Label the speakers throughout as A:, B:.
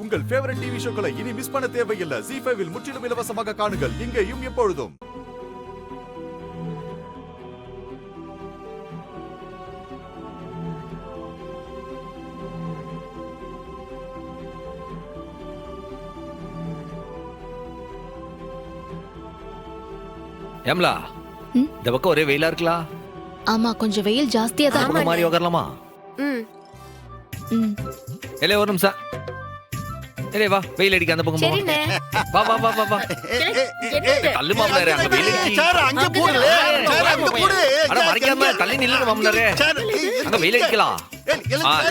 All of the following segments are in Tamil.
A: உங்கள் ஃபேவரட் டிவி ஷோக்களை இனி மிஸ் பண்ண தேவையில்லை. ZEE5 இல் முற்றிலும் இலவசமாக காணுங்கள். இங்கேயும் எப்பொழுதும்.
B: ஏம்லா இந்த பக்கம் ஒரே வெயிலா இருக்கலாம்.
C: ஆமா, கொஞ்சம் வெயில் ஜாஸ்தியா தான்
B: பக்கம் மாதிரி உட்காரலாமா? ஏலே ஒரு நிமிஷம். ஏலே வா, வெயில் அடிக்க அந்த பக்கம் போவோம். வா வா வா வா வா. தள்ளு மாமனாரே, அங்க வெயில் அடிக்கு.
D: சார் அங்க போடு. சார் அங்க போடு.
B: அட மறைக்காம தள்ளி நில்லுங்க மாமனாரே. அங்க வெயில் அடிக்கலாம்.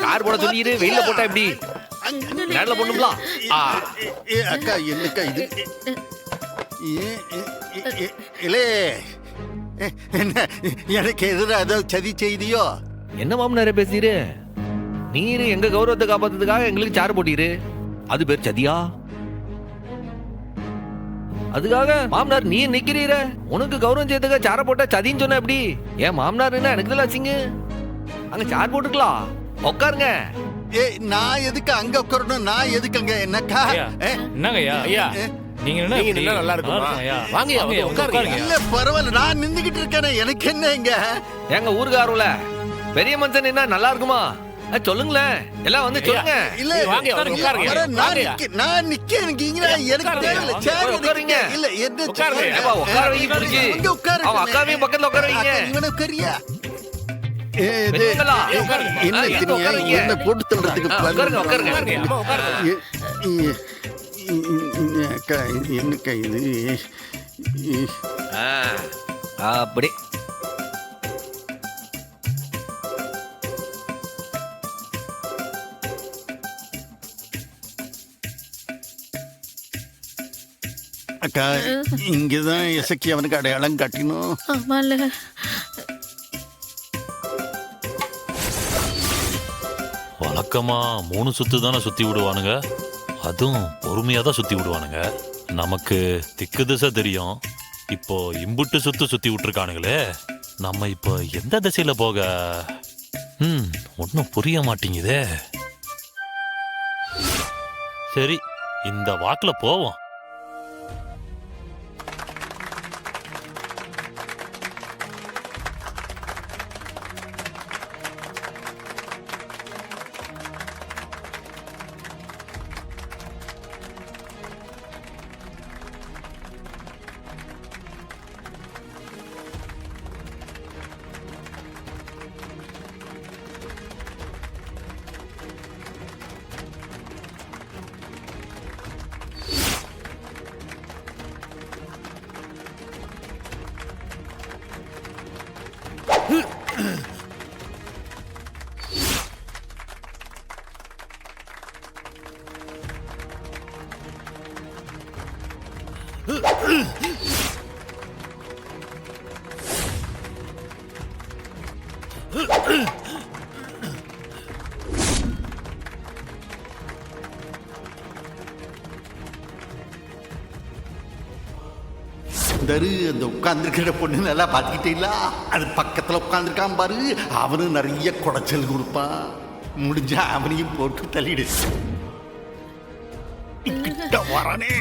B: கார் போட சொல்லிரு, வெயில்ல போட்டா எப்படி? நேர்ல போடுங்களா?
D: அக்கா என்னக்கா இது? இல்லே என்ன எனக்கு எதிராக ஏதோ சதி செய்தியோ?
B: என்ன மாமனாரே பேசுறீரு? நீரு எங்க கௌரவத்தை காப்பாத்துறதுக்காக எங்களுக்கு சார் போட்டீரு, அது பேர் சதியா? அதுக்காக மாமனார் நீ நிக்கிறீர, உனக்கு கௌரவம் செய்யறதுக்காக சார போட்டா சதின்னு சொன்ன எப்படி? ஏன் மாமனார் என்ன எனக்கு ஆச்சுங்க? அங்க சார் போட்டுக்கலாம், உட்காருங்க.
D: நான் எதுக்கு அங்க உட்காரணும்? நான் எதுக்கு அங்க? என்னக்கா
E: என்னங்க ஐயா? நீங்க என்ன நல்லா இருக்குமா? வாங்க உட்காருங்க.
D: இல்ல பரவாயில்ல, நான் நின்னுகிட்டு இருக்கேனே, எனக்கு என்ன இங்க?
B: எங்க ஊருக்காருல பெரிய மனுஷன் என்ன நல்லா இருக்குமா? சொல்லுங்களேன், எல்லாம் வந்து சொல்லுங்க.
D: இல்ல வாங்க உட்காருங்க. நான் நிக்கிறேன், எனக்கு தேவையில்ல. சேர்
B: உட்காருங்க.
D: இல்ல என்ன
B: ஏப்பா உட்கார வைங்க புடிச்சி. அவ அக்காவையும் பக்கத்துல உட்கார வைங்க.
D: இவன கரியா
B: உட்காருங்க.
D: என்ன போட்டு தள்ளுறதுக்கு
B: உட்காருங்க உட்காருங்க.
D: அக்கா என்னக்கா இது?
B: அப்படி
D: அக்கா இங்கதான் எசக்கி அவனுக்கு அடையாளம் காட்டினோம்.
E: வழக்கமா 3 சுத்து தானே சுத்தி விடுவானுங்க, அதுவும் பொறுமையா தான் சுத்தி விடுவானுங்க. நமக்கு திக்கு திசை தெரியும், இப்போ இம்புட்டு சுத்தி விட்டுருக்கானுங்களே. நம்ம இப்போ எந்த திசையில போக? ஒன்னும் புரிய மாட்டேங்குதே. சரி, இந்த வாக்குல போவோம்.
D: அந்த உட்கார்ந்துருக்கிற பொண்ணு நல்லா பார்த்துக்கிட்டீங்களா? அது பக்கத்துல உட்கார்ந்துருக்கான் பாரு, அவனு நிறைய குடைச்சல் கொடுப்பான். முடிஞ்சா அவனையும் போட்டு தள்ளிடு. கிட்ட வரானே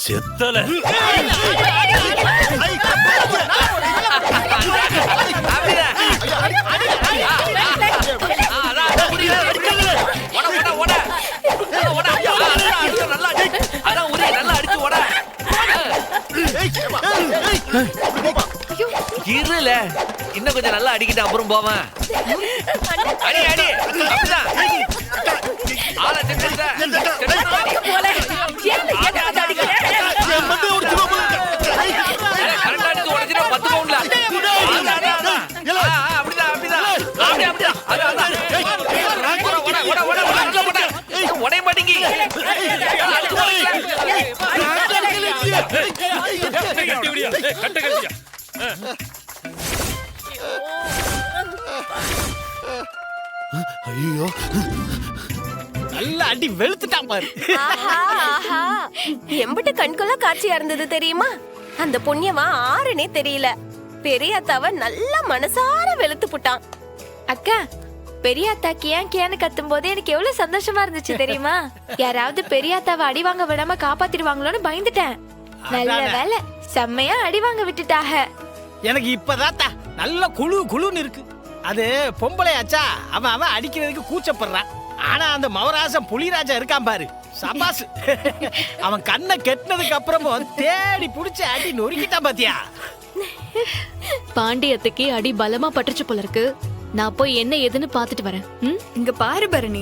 E: செத்தல.
B: இருல இன்னும் கொஞ்சம் நல்லா அடிக்கிட்டு அப்புறம் போவேன். அடி அடி அப்படிதான். ஆளை செத்துட்ட. கரெக்டா அடிச்சு உடைச்சிட்டு 10 பவுண்ட்ல. அப்படிதான் அப்படிதான். அப்படிதான். உடைய மாட்டேங்கி.
D: ஐயோ,
F: நல்ல அடி வெளுத்துட்டான் பாரு.
G: எம்பிட்டு கண்கொள்ளா காட்சியா இருந்தது தெரியுமா? அந்த புண்ணியவன் ஆறுனே தெரியல, பெரியத்தாவ நல்ல மனசார வெளுத்து புட்டான். அக்கா,
H: பெரியாத்தாக்கு ஏன் கேன்னு கத்தும் போது எனக்கு எவ்வளவு சந்தோஷமா இருந்துச்சு தெரியுமா? யாராவது பெரியாத்தாவை அடி வாங்க விடாம காப்பாத்திடுவாங்களோன்னு பயந்துட்டேன். நல்ல வேலை, செம்மையா அடி வாங்க விட்டுட்டாக.
F: எனக்கு இப்பதாத்தா நல்ல குழுன்னு இருக்கு. அது பொம்பளையாச்சா, அவன் அடிக்கிறதுக்கு கூச்சப்படுறான். ஆனா அந்த மவராசம் புலிராஜா இருக்கான் பாரு, சபாஸ். அவன் கண்ணை கெட்டினதுக்கு அப்புறமும் தேடி புடிச்சு அடி நொறுக்கிட்டான் பாத்தியா?
C: பாண்டியத்துக்கு அடி பலமா பட்டுச்சு போல இருக்கு. நான் போய் என்ன ஏதுன்னு பாத்துட்டு வரேன்.
I: இங்க பாரு பரணி,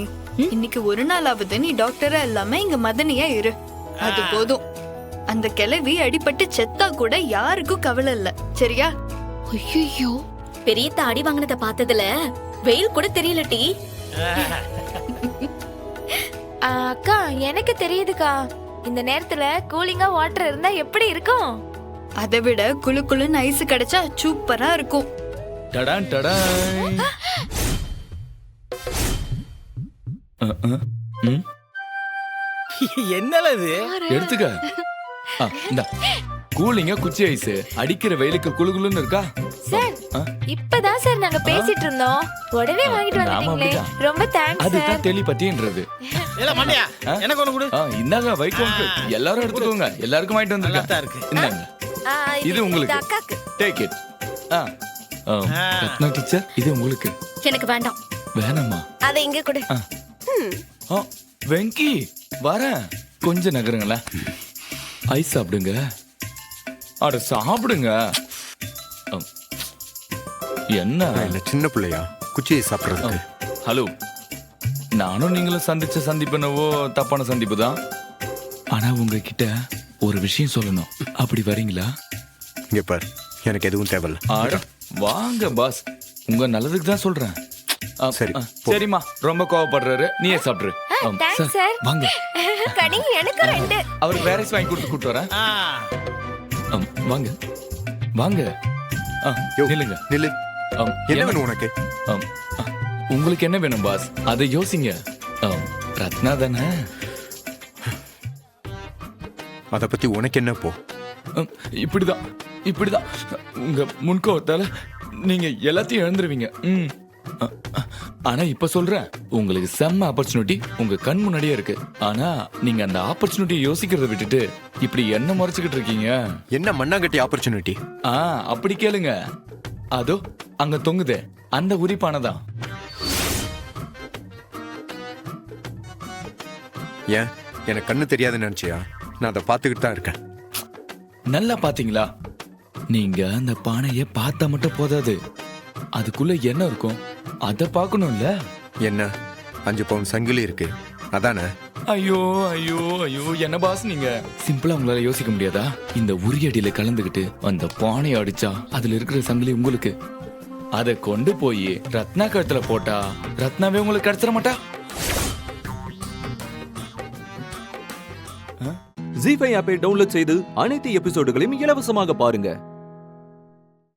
I: இன்னைக்கு ஒரு நாளாவது நீ டாக்டரா இல்லாம இங்க மதனியா இரு. அது போதும். அந்த கிழவி அடிபட்டு செத்தா கூட யாருக்கும் கவலை இல்ல, சரியா?
C: ஐயோ,
G: பெரியத்தா அடி வாங்கினத பார்த்ததுல வெயில் கூட தெரியல டி.
H: அக்கா எனக்கு தெரியுதுக்கா, இந்த நேரத்துல கூலிங்கா வாட்டர் இருந்தா எப்படி இருக்கும்?
I: அதை விட குளு குளுன்னு ஐஸ் கிடைச்சா சூப்பரா இருக்கும்.
J: டடான் டடான்.
F: என்னது
J: எடுத்துக்க. இந்த கூலிங்கா குச்சி ஐஸ் அடிக்கிற வெயிலுக்கு குளுகுளுன்னு இருக்கா?
H: சார், இப்பதான் சார் நாங்க பேசிட்டு இருந்தோம், உடனே வாங்கிட்டு வந்துட்டீங்களே, ரொம்ப தேங்க்ஸ் சார்.
J: அதுதான் டெலிபதின்றது.
F: இல்ல மண்டையா, எனக்கு ஒண்ணு கொடு.
J: இந்தாங்க வைக்கோங்க, எல்லாரும் எடுத்துக்கோங்க. எல்லாருக்கும் வாங்கிட்டு வந்துருக்கேன். இந்தாங்க, இது உங்களுக்கு.
H: அக்காக்கு.
J: Take it. ரத்னா டீச்சர், இது உங்களுக்கு.
G: எனக்கு வேண்டாம்.
J: வேணாமா?
G: அதை இங்க கொடு.
J: வெங்கி வரேன், கொஞ்சம் நகருங்களா. ஐஸ் சாப்பிடுங்க. அட சாப்பிடுங்க. என்ன
A: இல்ல சின்ன பிள்ளையா குச்சியை சாப்பிடுறது?
J: ஹலோ, நானும் நீங்களும் சந்திச்ச சந்திப்பு என்னவோ தப்பான சந்திப்பு தான். ஆனா உங்ககிட்ட ஒரு விஷயம் சொல்லணும். அப்படி வரீங்களா?
A: இங்க பார், எனக்கு எதுவும் தேவையில்ல.
J: ஆட வாங்க பாஸ், உங்க நல்லதுக்கு தான் சொல்றேன்.
A: சரி,
J: சரிம்மா, ரொம்ப கோவப்படுறாரு, நீயே சாப்பிடுரு.
H: Thanks sir.
J: வாங்க,
H: கனி எனக்கு ரெண்டு.
J: அவருக்கு வேற வாங்கி கொடுத்து கூட்டு வரேன். வாங்க வாங்க. நில்லுங்க.
A: நில்லு. என்ன வேணும் உனக்கு?
J: உங்களுக்கு என்ன வேணும் பாஸ், அதை யோசிங்க. ரத்னா தானே?
A: அத பத்தி உனக்கு என்ன போ?
J: இப்படிதான் இப்படிதான் உங்க முன்கோவத்தால நீங்க எல்லாத்தையும் இழந்துருவீங்க. ஆனா இப்ப சொல்றேன், உங்களுக்கு செம்ம ஆப்பர்ச்சுனிட்டி உங்க கண் முன்னாடியே இருக்கு. ஆனா நீங்க அந்த ஆப்பர்ச்சுனிட்டியை யோசிக்கிறத விட்டுட்டு இப்படி என்ன முறைச்சுக்கிட்டு இருக்கீங்க.
A: என்ன மண்ணாங்கட்டி ஆப்பர்ச்சுனிட்டி?
J: அப்படி கேளுங்க. அதோ அங்க தொங்குதே, அந்த உரிப்பானதான்.
A: ஏன் எனக்கு கண்ணு தெரியாதுன்னு நினைச்சியா? நான் அதை பார்த்துக்கிட்டு தான் இருக்கேன்.
J: நல்லா பாத்தீங்களா? நீங்க அந்த பானைய பார்த்தா மட்டும் போதாது, அதுக்குள்ள என்ன இருக்கும் அத பார்க்கணும்ல.
A: என்ன 5 பவுன் சங்கிலி இருக்கு அதானே?
J: ஐயோ ஐயோ ஐயோ, என்ன பாஸ் நீங்க சிம்பிளா உங்களால யோசிக்க முடியாதா? இந்த உரியடியில கலந்துகிட்டு அந்த பானையை அடிச்சா அதுல இருக்கிற சங்கிலி உங்களுக்கு. அதை கொண்டு போய் ரத்னா கழுத்துல போட்டா ரத்னாவே உங்களுக்கு கிடைச்சிட மாட்டா?
K: ஜீ5 ஆப்பை டவுன்லோட் செய்து அனைத்து எபிசோடுகளையும் இலவசமாக பாருங்க.